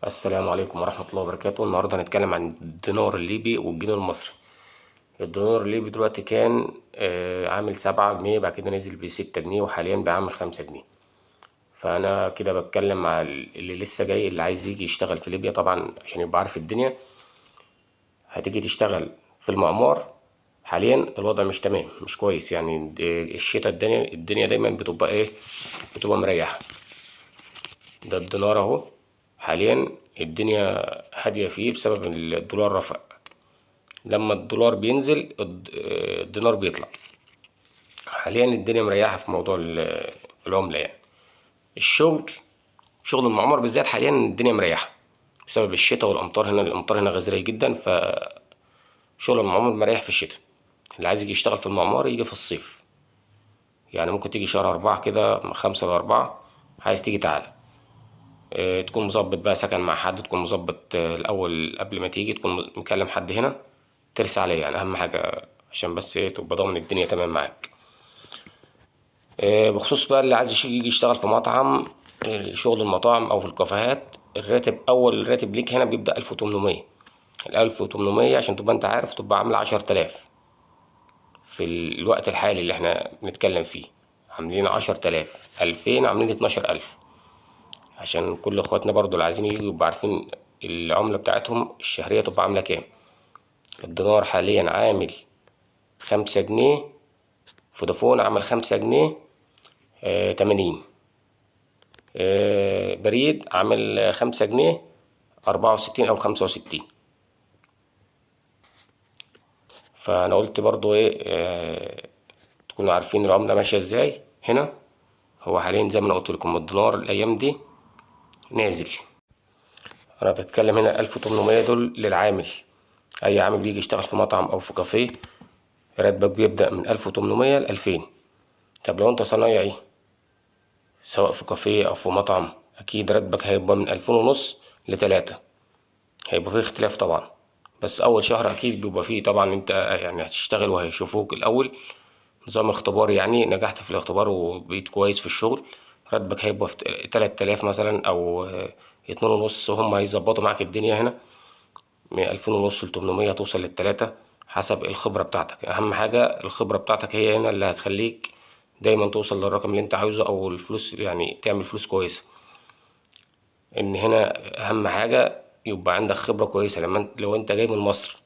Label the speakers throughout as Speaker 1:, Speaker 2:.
Speaker 1: السلام عليكم ورحمة الله وبركاته. النهاردة هنتكلم عن الدينار الليبي والجنيه المصري. الدينار الليبي دلوقتي كان عامل 7 جنيه، بعد كده نزل ب6 جنيه، وحاليا بعمل 5 جنيه. فأنا كده بتكلم مع اللي لسه جاي، اللي عايز يجي يشتغل في ليبيا طبعا عشان يبقى عارف الدنيا. هتيجي تشتغل في المعمار. حاليا الوضع مش تمام، مش كويس يعني. الشتا الدنيا دايما بتبقى بتبقى مريحة. ده الدينار اهو. حاليا الدنيا هادية فيه بسبب الدولار رفع. لما الدولار بينزل الدينار بيطلع. حاليا الدنيا مريحة في موضوع العملة يعني. الشغل، شغل المعمار بالذات حاليا الدنيا مريحة بسبب الشتاء والأمطار. هنا الأمطار هنا غزيرة جدا، فشغل المعمار مريح في الشتاء. اللي عايز يجي يشتغل في المعمار يجي في الصيف، يعني ممكن تيجي شهر 4 كده، 5 ل4. عايز تيجي تعالى. تكون مظبط بقى سكن مع حد، تكون مظبط الأول قبل ما تيجي، تكون مكلم حد هنا ترسى عليه، يعني أهم حاجة عشان بس تبقى ضامن الدنيا تمام معاك. بخصوص بقى اللي عايز يجي يشتغل في مطعم، شغل المطاعم أو في الكافيهات، الراتب أول راتب ليك هنا بيبدأ 1800. ال1800 عشان تبقى أنت عارف تبقى عاملة 10000 في الوقت الحالي اللي احنا بنتكلم فيه. عاملين 10000، 2000 عاملين 12000، عشان كل اخواتنا برضو اللي عايزين يجوا يبقوا عارفين العملة بتاعتهم الشهرية تبقى عاملة كام. الدينار حاليا عامل 5 جنيه. فودافون عمل 5 جنيه 80. بريد عامل 5 جنيه 64 أو 65. فأنا قلت برضو تكونوا عارفين العملة ماشية ازاي هنا. هو حاليا زي ما أنا قلت لكم الدينار الأيام دي نازل. أنا بتكلم هنا 1800 دول للعامل. أي عامل بيجي يشتغل في مطعم أو في كافيه راتبك بيبدأ من 1800 ل2000. طب لو أنت صنايعي سواء في كافيه أو في مطعم، أكيد راتبك هيبقى من 2500 ل3. هيبقى فيه اختلاف طبعا، بس أول شهر أكيد بيبقى فيه طبعا. أنت يعني هتشتغل وهيشوفوك الأول نظام اختبار، يعني نجحت في الاختبار وبقيت كويس في الشغل، راتبك هيبقى في 3000 مثلا أو 2.5. هم هيظبطوا معاك الدنيا هنا من 2500 ل800 توصل ل3 حسب الخبرة بتاعتك. أهم حاجة الخبرة بتاعتك هي هنا اللي هتخليك دايما توصل للرقم اللي أنت عاوزه أو الفلوس، يعني تعمل فلوس كويسة. إن هنا أهم حاجة يبقى عندك خبرة كويسة. لو أنت جاي من مصر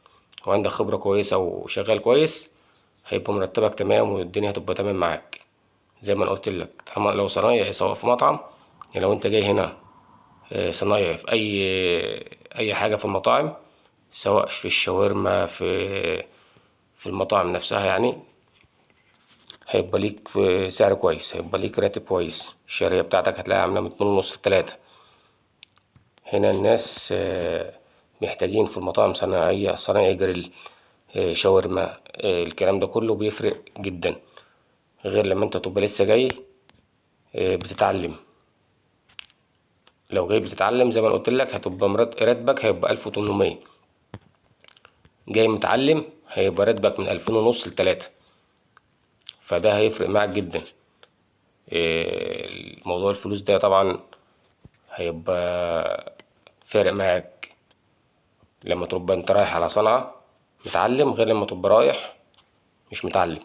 Speaker 1: وعندك خبرة كويسة وشغال كويس، هيبقى مرتبك تمام والدنيا هتبقى تمام معاك. زي ما أنا قلت لك، لو صنايعي سواء في مطعم، يعني لو أنت جاي هنا صنايعي في أي حاجة في المطاعم، سواء في الشاورما في المطاعم نفسها، يعني هيبقى ليك في سعر كويس، هيبقى ليك راتب كويس. الشهرية بتاعتك هتلاقيها عاملة من 2.5 ل3. هنا الناس محتاجين في المطاعم صناعية، صنايعي جريل، شاورما، الكلام ده كله بيفرق جدا، غير لما انت تبقى لسه جاي بتتعلم. لو جاي بتتعلم زي ما قلت لك هتبقى راتبك هيبقى 1800. جاي متعلم هيبقى راتبك من 2500 ل3. فده هيفرق معاك جدا. موضوع الفلوس ده طبعا هيبقى فارق معاك لما تبقى انت رايح على صنعة متعلم، غير لما تبقى رايح مش متعلم.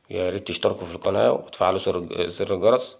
Speaker 1: يا ريت تشتركوا في القناة وتفعلوا زر الجرس